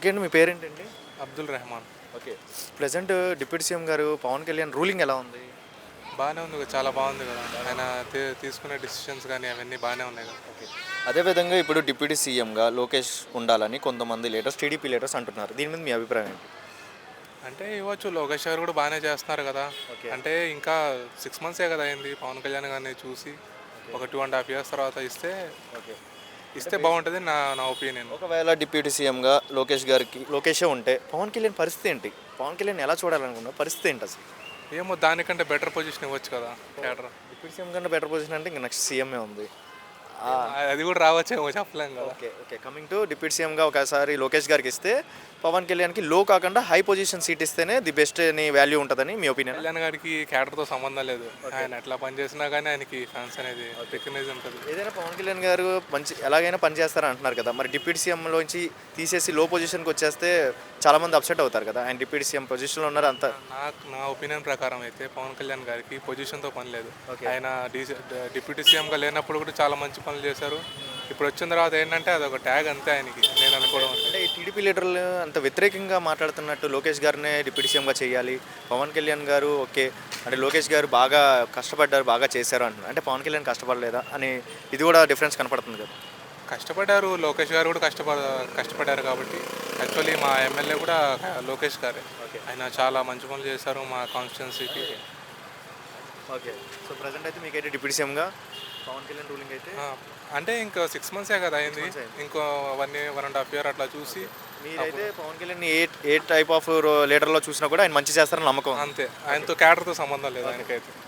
ఇంకేంటి మీ పేరేంటండి? Abdul Rehman. Okay. Present deputy CM గారు పవన్ కళ్యాణ్ రూలింగ్ ఎలా ఉంది? బాగానే ఉంది కదా, చాలా బాగుంది కదా. ఆయన తీసుకునే డిసిషన్స్ కానీ అవన్నీ బాగానే ఉన్నాయి కదా. ఓకే. అదేవిధంగా ఇప్పుడు డిప్యూటీ సీఎంగా లోకేష్ ఉండాలని కొంతమంది లీడర్స్, టీడీపీ లీడర్స్ అంటున్నారు. దీని మీద మీ అభిప్రాయం ఏంటి? అంటే ఇవ్వచ్చు, లోకేష్ గారు కూడా బాగానే చేస్తున్నారు కదా. ఓకే. అంటే ఇంకా 6 మంత్సే కదా అయింది పవన్ కళ్యాణ్ గారిని చూసి. ఒక 2.5 years తర్వాత ఓకే. ఇస్తే బాగుంటుంది నా నా ఒపీనియన్. ఒకవేళ డిప్యూటీ సీఎంగా లోకేషే ఉంటే పవన్ కళ్యాణ్ పరిస్థితి ఏంటి? పవన్ కళ్యాణ్ ఎలా చూడాలనుకున్నా పరిస్థితి ఏంటి అసలు? ఏమో దానికంటే బెటర్ పొజిషన్ ఇవ్వచ్చు కదా కేడర్. డిప్యూటీ సీఎం కన్నా బెటర్ పొజిషన్ అంటే ఇంక నెక్స్ట్ సీఎంఏ ఉంది. అది కూడా రావచ్చేమో, చెప్పలేం కదా. Okay. Okay. Coming to deputy సీఎంగా ఒకసారి లోకేష్ గారికి ఇస్తే పవన్ కళ్యాణ్కి లో కాకుండా హై పొజిషన్ సీట్ ఇస్తేనే ది బెస్ట్ అని వాల్యూ ఉంటుందని మీ ఒపీనియన్? కళ్యాణ్ గారికి క్యాడర్తో సంబంధం లేదు. ఆయన ఎట్లా పనిచేసినా కానీ ఆయనకి ఫ్యాన్స్ అనేది రికగ్నైజ్ ఉంటుంది. ఏదైనా పవన్ కళ్యాణ్ గారు ఎలాగైనా పనిచేస్తారని అంటున్నారు కదా, మరి డిప్యూటీ సీఎంలోంచి తీసేసి లో పొజిషన్కి వచ్చేస్తే చాలామంది అప్సెట్ అవుతారు కదా. ఆయన డిప్యూటీ సీఎం పొజిషన్లో ఉన్నారు అంత. నా ఒపీనియన్ ప్రకారం అయితే పవన్ కళ్యాణ్ గారికి పొజిషన్తో పని లేదు. ఓకే. ఆయన డిప్యూటీ సీఎంగా లేనప్పుడు కూడా చాలా మంచి పనులు చేశారు. ఇప్పుడు వచ్చిన తర్వాత ఏంటంటే అదొక ట్యాగ్ అంతే ఆయనకి, నేను అనుకోవడం. అంటే ఈ టీడీపీ లీడర్లు అంత వ్యతిరేకంగా మాట్లాడుతున్నట్టు లోకేష్ గారినే డిప్యూటీ సీఎంగా చేయాలి, పవన్ కళ్యాణ్ గారు ఓకే అంటే లోకేష్ గారు బాగా కష్టపడ్డారు, బాగా చేశారు అంటున్నారు. అంటే పవన్ కళ్యాణ్ కష్టపడలేదా అని ఇది కూడా డిఫరెన్స్ కనపడుతుంది కదా. కష్టపడ్డారు, లోకేష్ గారు కూడా కష్టపడ్డారు కాబట్టి. యాక్చువల్లీ మా ఎమ్మెల్యే కూడా లోకేష్ గారే. ఆయన చాలా మంచి పనులు చేశారు మా కాన్స్టిట్యున్సీకి. ఓకే. సో ప్రజెంట్ అయితే మీకైతే డిప్యూటీ సీఎంగా పవన్ కళ్యాణ్ రూలింగ్ అయితే అంటే ఇంకా 6 monthsే కదా అయింది. ఇంకో 1.5 year అట్లా చూసి మీరైతే పవన్ కళ్యాణ్ ఏ టైప్ ఆఫ్ లీడర్లో చూసినా కూడా ఆయన మంచి చేస్తారని నమ్మకం. అంతే, ఆయనతో క్యాడర్తో సంబంధం లేదు ఆయనకైతే.